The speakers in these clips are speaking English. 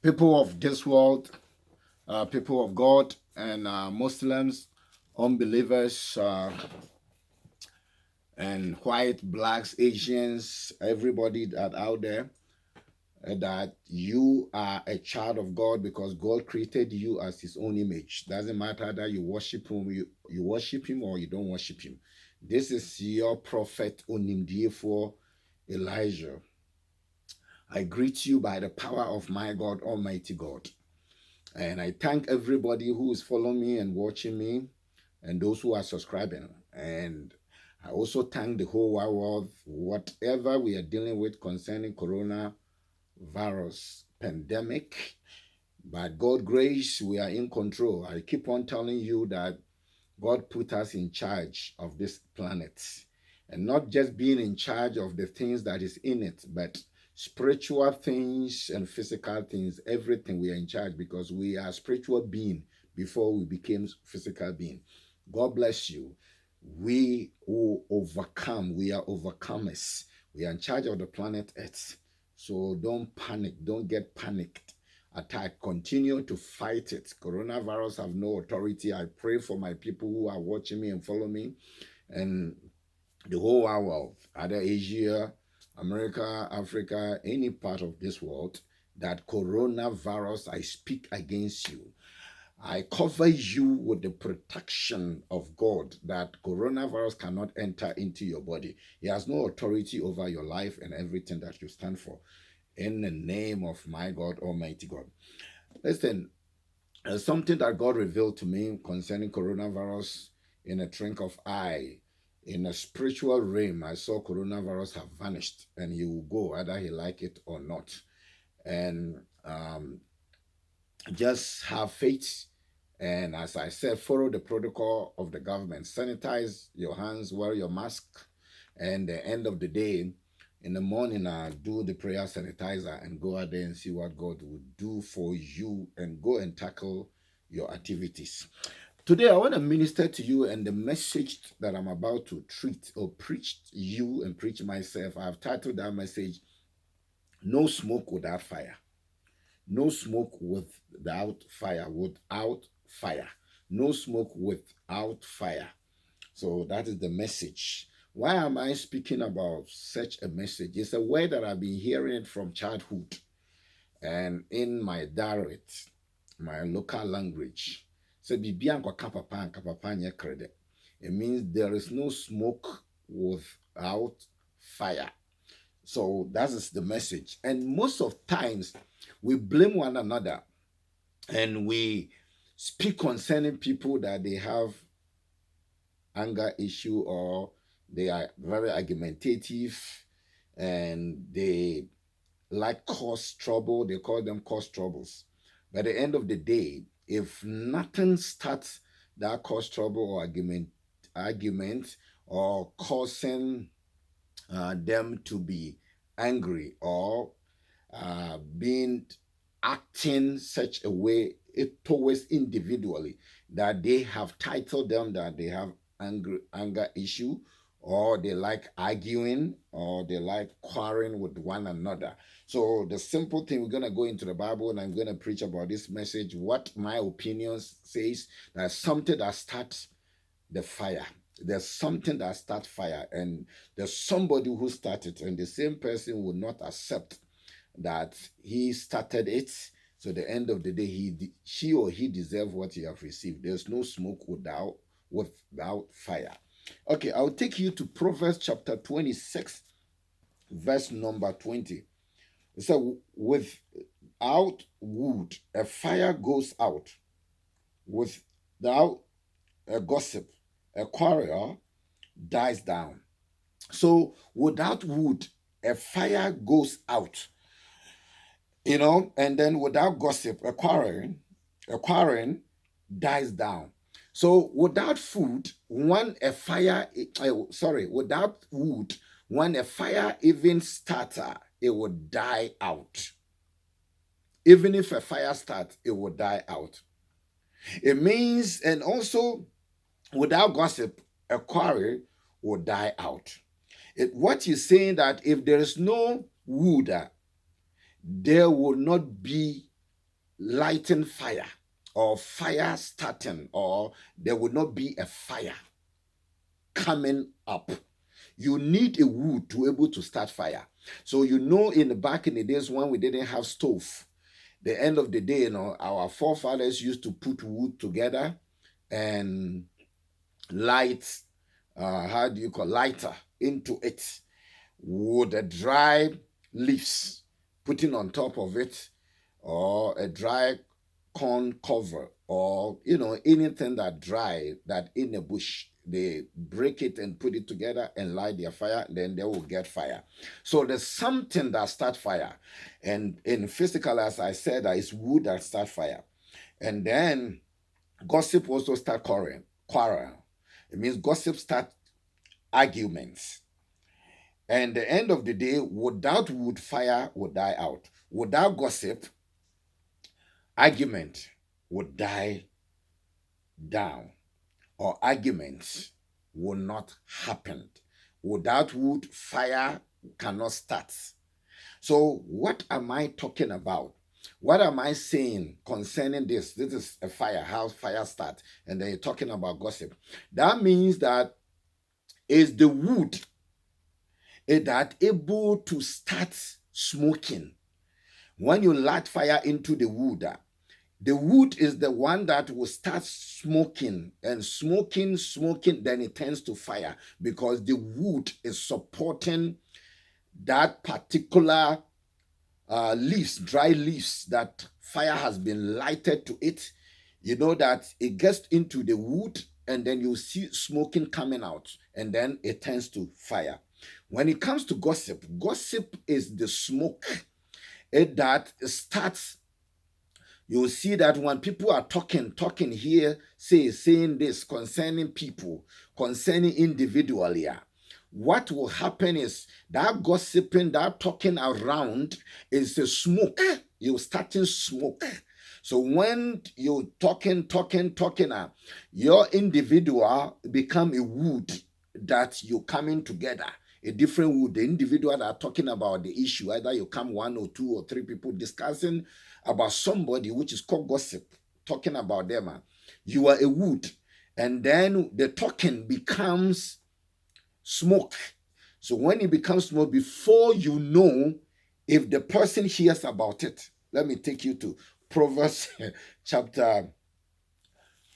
People of this world, people of God, and Muslims, unbelievers, and white, blacks, Asians, everybody that out there, that you are a child of God because God created you as His own image. Doesn't matter that you worship Him, you worship Him or you don't worship Him. This is your prophet Onimdiefo Elijah. I greet you by the power of my God, Almighty God. And I thank everybody who is following me and watching me and those who are subscribing. And I also thank the whole wide world, whatever we are dealing with concerning coronavirus pandemic. By God's grace, we are in control. I keep on telling you that God put us in charge of this planet. And not just being in charge of the things that is in it, but spiritual things and physical things, everything we are in charge because we are spiritual being before we became physical being. God bless you. We will overcome. We are overcomers. We are in charge of the planet Earth. So don't panic. Don't get panicked. Attack. Continue to fight it. Coronavirus have no authority. I pray for my people who are watching me and follow me and the whole world, either Asia, America, Africa, any part of this world, that coronavirus, I speak against you. I cover you with the protection of God that coronavirus cannot enter into your body. He has no authority over your life and everything that you stand for. In the name of my God, Almighty God. Listen, something that God revealed to me concerning coronavirus in a trink of eye. In a spiritual realm, I saw coronavirus have vanished and he will go, whether he like it or not. And just have faith. And as I said, follow the protocol of the government. Sanitize your hands, wear your mask. And the end of the day, in the morning, do the prayer sanitizer and go out there and see what God will do for you and go and tackle your activities. Today, I want to minister to you, and the message that I'm about to treat or preach you and preach myself, I've titled that message, No Smoke Without Fire. No smoke without fire, without fire. No smoke without fire. So that is the message. Why am I speaking about such a message? It's a word that I've been hearing from childhood and in my dialect, my local language. So it means there is no smoke without fire. So that is the message. And most of times we blame one another and we speak concerning people that they have anger issue or they are very argumentative and they like cause trouble. They call them cause troubles. By the end of the day, if nothing starts that cause trouble or argument or causing them to be angry or being acting such a way towards individually that they have titled them that they have anger issue or they like arguing or they like quarreling with one another. So the simple thing, we're going to go into the Bible and I'm going to preach about this message, what my opinion says, that something that starts the fire. There's something that starts fire and there's somebody who started and the same person will not accept that he started it. So at the end of the day, she or he deserves what he have received. There's no smoke without fire. Okay, I'll take you to Proverbs chapter 26, verse number 20. So without wood, a fire goes out. Without a gossip, a quarrel dies down. So without wood, a fire goes out. And then without gossip, a quarreling dies down. So without food, without wood, when a fire even starts, it will die out. Even if a fire starts, it will die out. It means, and also without gossip, a quarrel will die out. What you're saying that if there is no wood, there will not be lighting fire or fire starting, or there will not be a fire coming up. You need a wood to be able to start fire. So back in the days when we didn't have stove, the end of the day, our forefathers used to put wood together and light, lighter into it with a dry leaves putting on top of it, or a dry corn cover, or anything that dry that in a bush. They break it and put it together and light their fire, then they will get fire. So there's something that start fire. And in physical, as I said, that is wood that start fire. And then gossip also start quarrel. It means gossip start arguments. And the end of the day, without wood, fire would die out. Without gossip, argument would die down, or arguments will not happen. Without wood, fire cannot start. So what am I talking about? What am I saying concerning this? This is a fire, how fire starts, and then you're talking about gossip. That means that is the wood that able to start smoking. When you light fire into the wood is the one that will start smoking, and smoking, then it turns to fire, because the wood is supporting that particular dry leaves that fire has been lighted to it. You know that it gets into the wood, and then you see smoking coming out, and then it turns to fire. When it comes to gossip is the smoke that starts. You'll see that when people are talking here, saying this concerning people, concerning individually, what will happen is that gossiping, that talking around is a smoke. You're starting smoke. So when you're talking, your individual become a wood that you're coming together. A different wood. The individual that are talking about the issue, either you come 1 or 2 or 3 people discussing about somebody, which is called gossip, talking about them. You are a wood, and then the talking becomes smoke. So when it becomes smoke, before you know if the person hears about it, let me take you to Proverbs chapter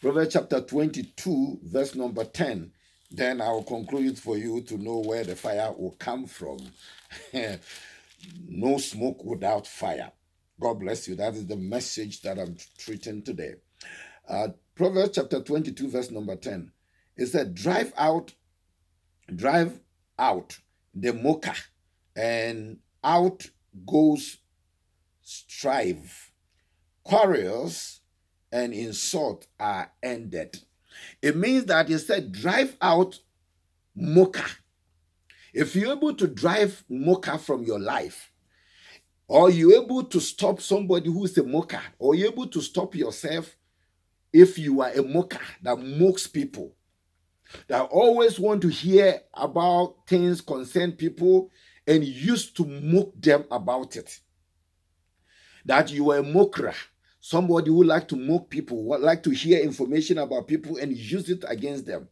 22, verse number 10. Then I will conclude it for you to know where the fire will come from. No smoke without fire. God bless you. That is the message that I'm treating today. Proverbs chapter 22, verse number 10. It said, drive out the mocker, and out goes strife. Quarrels and insult are ended. It means that he said, drive out mocker. If you're able to drive mocker from your life, or you're able to stop somebody who's a mocker, or you're able to stop yourself if you are a mocker that mocks people, that always want to hear about things concern people and used to mock them about it, that you are a mocker, somebody who like to mock people, would like to hear information about people and use it against them.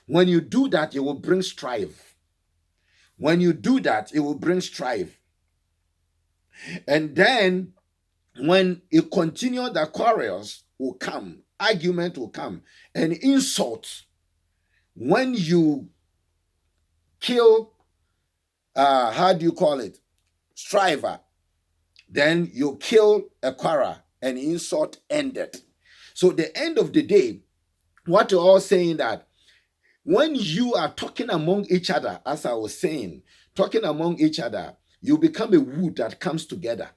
When you do that, it will bring strife. When you do that, it will bring strife. And then when it continues, the quarrels will come, argument will come, and insult. When you kill, striver, then you kill a quarrel, and insult ended. So the end of the day, what you're all saying that when you are talking among each other, as I was saying, talking among each other, you become a wood that comes together.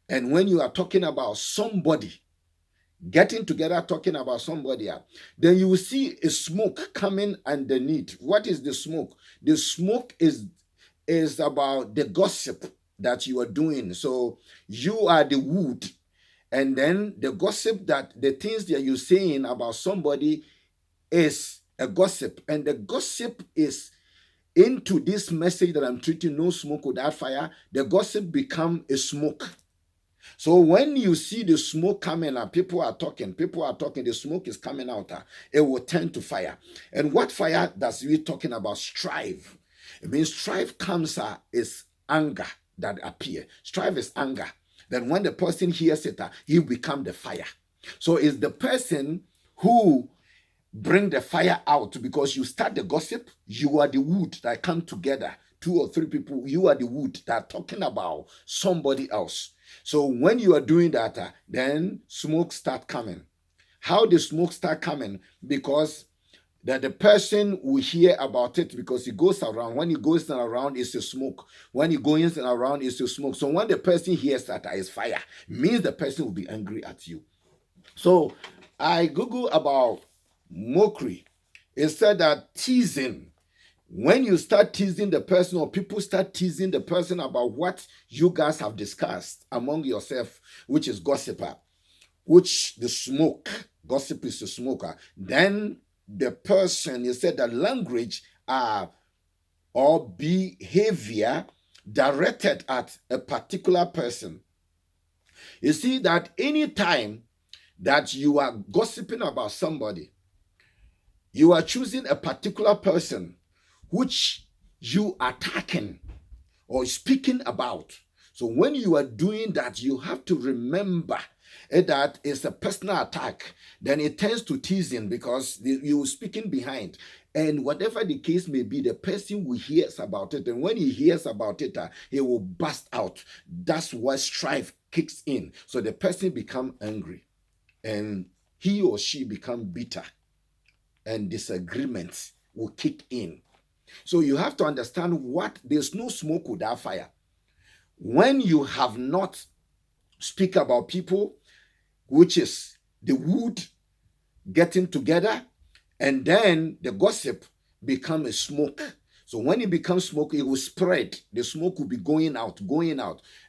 And when you are talking about somebody, getting together, talking about somebody, then you will see a smoke coming underneath. What is the smoke? The smoke is about the gossip that you are doing. So you are the wood, and then the gossip, that the things that you're saying about somebody is a gossip, and the gossip is into this message that I'm treating, no smoke without fire. The gossip become a smoke. So when you see the smoke coming and people are talking, the smoke is coming out, it will turn to fire. And what fire does we talking about? Strife. It means strife comes is anger that appear. Strife is anger. Then when the person hears it, he become the fire. So it's the person who bring the fire out, because you start the gossip, you are the wood that come together. 2 or 3 people, you are the wood that are talking about somebody else. So when you are doing that, then smoke start coming. How the smoke start coming? Because that the person will hear about it, because it goes around. When it goes around, it's a smoke. When it goes around, it's a smoke. So when the person hears that is fire, means the person will be angry at you. So I Google about mockery. It said that teasing, when you start teasing the person, or people start teasing the person about what you guys have discussed among yourself, which is gossiper, which the smoke, gossip is the smoker, then the person, you said that language or behavior directed at a particular person. You see that anytime that you are gossiping about somebody, you are choosing a particular person which you are attacking or speaking about. So when you are doing that, you have to remember that it's a personal attack. Then it turns to teasing, because you're speaking behind. And whatever the case may be, the person will hear about it. And when he hears about it, he will burst out. That's why strife kicks in. So the person become angry, and he or she become bitter, and disagreements will kick in. So you have to understand what there's no smoke without fire. When you have not speak about people, which is the wood getting together, and then the gossip become a smoke. So when it becomes smoke, it will spread. The smoke will be going out,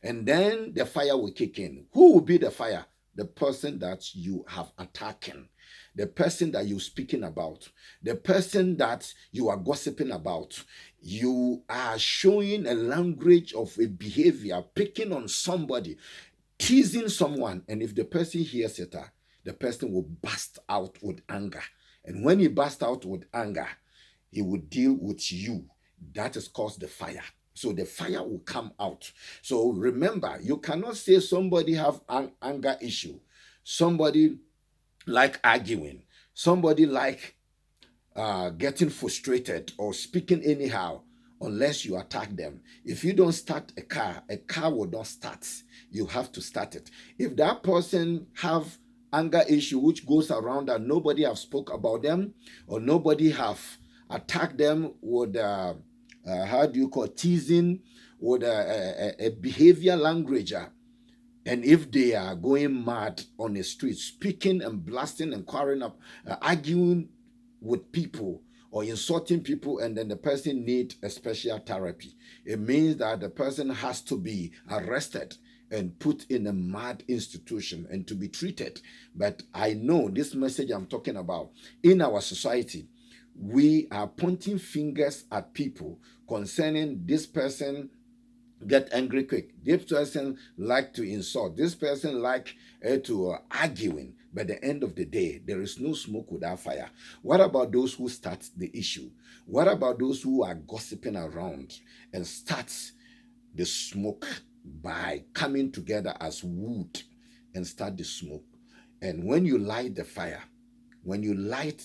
and then the fire will kick in. Who will be the fire? The person that you have attacking, the person that you're speaking about, the person that you are gossiping about. You are showing a language of a behavior, picking on somebody, teasing someone. And if the person hears it, the person will burst out with anger. And when he bursts out with anger, he will deal with you. That is called the fire. So the fire will come out. So remember, you cannot say somebody have an anger issue, somebody like arguing, somebody like getting frustrated or speaking anyhow, unless you attack them. If you don't start a car will not start. You have to start it. If that person have anger issue which goes around and nobody have spoke about them, or nobody have attacked them with how do you call teasing, with a behavior language, and if they are going mad on the street, speaking and blasting and quarreling up, arguing with people or insulting people, and then the person need a special therapy, it means that the person has to be arrested and put in a mad institution and to be treated. But I know this message I'm talking about, in our society, we are pointing fingers at people concerning this person get angry quick, this person like to insult, this person like to arguing. But at the end of the day, there is no smoke without fire. What about those who start the issue? What about those who are gossiping around and starts the smoke by coming together as wood and start the smoke? And when you light the fire, when you light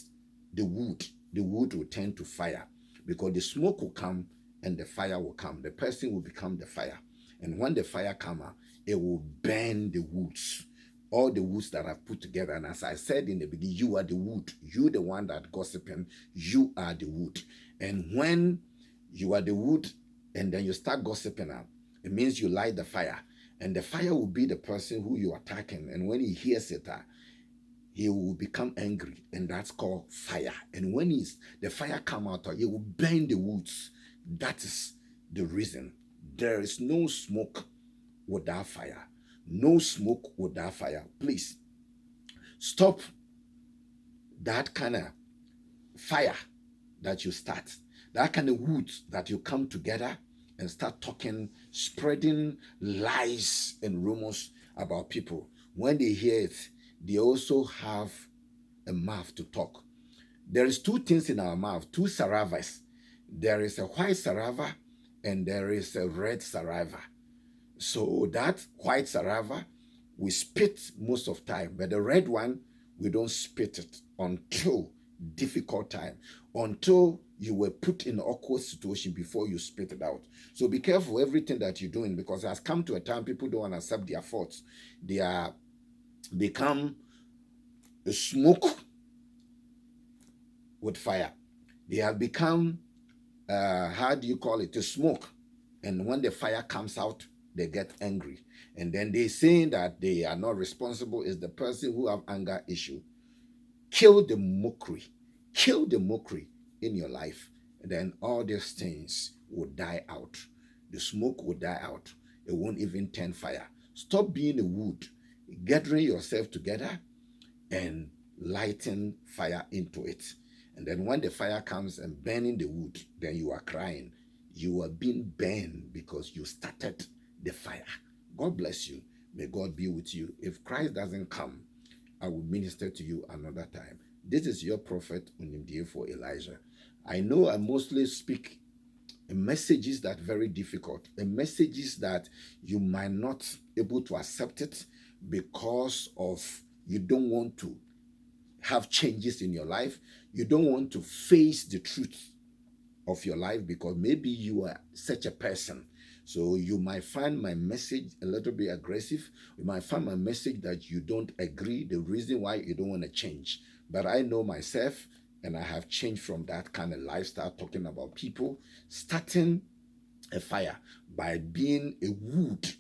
the wood will turn to fire, because the smoke will come and the fire will come. The person will become the fire. And when the fire comes, it will burn the woods, all the woods that are put together. And as I said in the beginning, you are the wood. You the one that gossiping, you are the wood. And when you are the wood and then you start gossiping, it means you light the fire. And the fire will be the person who you are attacking. And when he hears it, he will become angry, and that's called fire. And when the fire come out, it will burn the woods. That is the reason. There is no smoke without fire. No smoke without fire. Please stop that kind of fire that you start, that kind of woods that you come together and start talking, spreading lies and rumors about people. When they hear it, they also have a mouth to talk. There is two things in our mouth, two salivas. There is a white saliva and there is a red saliva. So that white saliva, we spit most of time, but the red one, we don't spit it until difficult time, until you were put in an awkward situation before you spit it out. So be careful everything that you're doing, because it has come to a time people don't want to accept their faults. They are become a smoke with fire. They have become, how do you call it, a smoke. And when the fire comes out, they get angry. And then they say that they are not responsible, is the person who have anger issue. Kill the mockery. Kill the mockery in your life. And then all these things will die out. The smoke will die out. It won't even turn fire. Stop being a wood. Gathering yourself together and lighting fire into it. And then when the fire comes and burning the wood, then you are crying. You are being burned because you started the fire. God bless you. May God be with you. If Christ doesn't come, I will minister to you another time. This is your prophet Unimdie for Elijah. I know I mostly speak messages that are very difficult, messages that you might not able to accept it because of you don't want to have changes in your life. You don't want to face the truth of your life because maybe you are such a person. So you might find my message a little bit aggressive. You might find my message that you don't agree, the reason why you don't want to change. But I know myself, and I have changed from that kind of lifestyle, talking about people starting a fire by being a wood,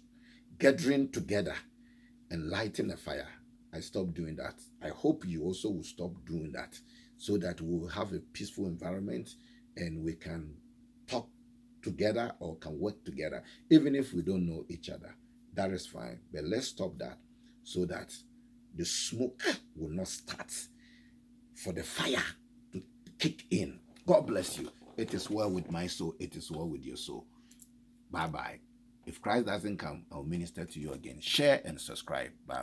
gathering together and lighting a fire. I stopped doing that. I hope you also will stop doing that, so that we'll have a peaceful environment and we can talk together or can work together, even if we don't know each other. That is fine. But let's stop that so that the smoke will not start for the fire to kick in. God bless you. It is well with my soul. It is well with your soul. Bye-bye. If Christ doesn't come, I'll minister to you again. Share and subscribe. Bye.